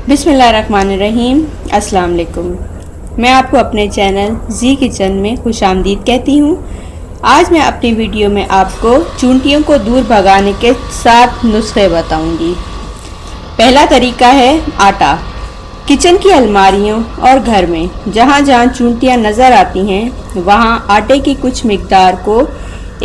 बिस्मिल्लाहिर्रहमानिर्रहीम। अस्सलाम वालेकुम। मैं आपको अपने चैनल जी किचन में खुश आमदीद कहती हूँ। आज मैं अपनी वीडियो में आपको चूंटियों को दूर भगाने के 7 नुस्खे बताऊंगी। पहला तरीका है आटा। किचन की अलमारियों और घर में जहाँ जहाँ चूंटियाँ नज़र आती हैं वहाँ आटे की कुछ मिकदार को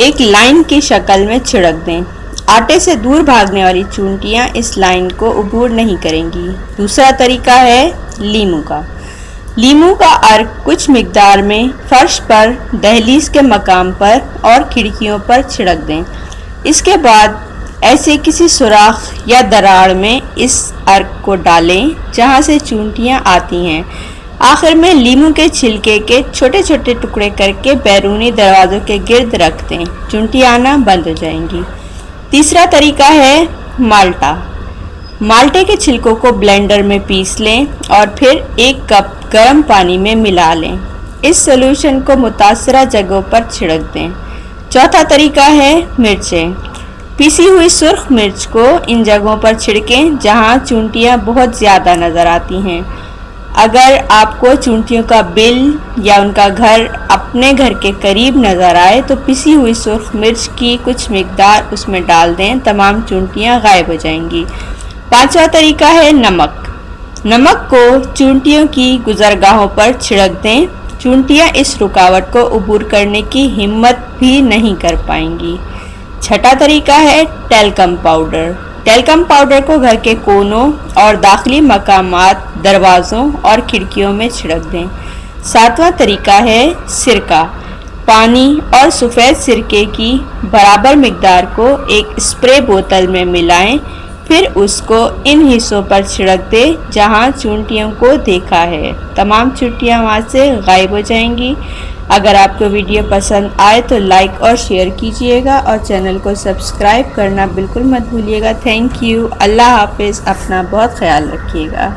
एक लाइन की शक्ल में छिड़क दें। आटे से दूर भागने वाली चूंटियाँ इस लाइन को अबूर नहीं करेंगी। दूसरा तरीका है लीमू का। लीमू का अर्क कुछ मिकदार में फर्श पर, दहलीज के मकाम पर और खिड़कियों पर छिड़क दें। इसके बाद ऐसे किसी सुराख या दरार में इस अर्क को डालें जहाँ से चूंटियाँ आती हैं। आखिर में लीमू के छिलके के छोटे छोटे टुकड़े करके बैरूनी दरवाज़ों के गिर्द रख दें। चूंटियाँ आना बंद हो जाएंगी। तीसरा तरीका है माल्टा। माल्टे के छिलकों को ब्लेंडर में पीस लें और फिर 1 कप गर्म पानी में मिला लें। इस सॉल्यूशन को मुतासरा जगहों पर छिड़क दें। चौथा तरीका है मिर्चें। पीसी हुई सुर्ख मिर्च को इन जगहों पर छिड़कें जहां चूंटियां बहुत ज़्यादा नज़र आती हैं। अगर आपको चूंटियों का बिल या उनका घर अपने घर के करीब नज़र आए तो पिसी हुई सुर्ख मिर्च की कुछ मिकदार उसमें डाल दें। तमाम चूंटियाँ गायब हो जाएंगी। पांचवा तरीका है नमक। नमक को चूंटियों की गुजरगाहों पर छिड़क दें। चूंटियाँ इस रुकावट को अबूर करने की हिम्मत भी नहीं कर पाएंगी। छठा तरीका है टेल्कम पाउडर। टेल्कम पाउडर को घर के कोनों और दाखिली मकामात, दरवाज़ों और खिड़कियों में छिड़क दें। सातवां तरीका है सिरका। पानी और सफ़ेद सिरके की बराबर मिकदार को एक स्प्रे बोतल में मिलाएं, फिर उसको इन हिस्सों पर छिड़क दें जहां चूंटियों को देखा है। तमाम चूंटियां वहां से गायब हो जाएंगी। अगर आपको वीडियो पसंद आए तो लाइक और शेयर कीजिएगा और चैनल को सब्सक्राइब करना बिल्कुल मत भूलिएगा। Thank you. अल्लाह हाफिज़। अपना बहुत ख्याल रखिएगा।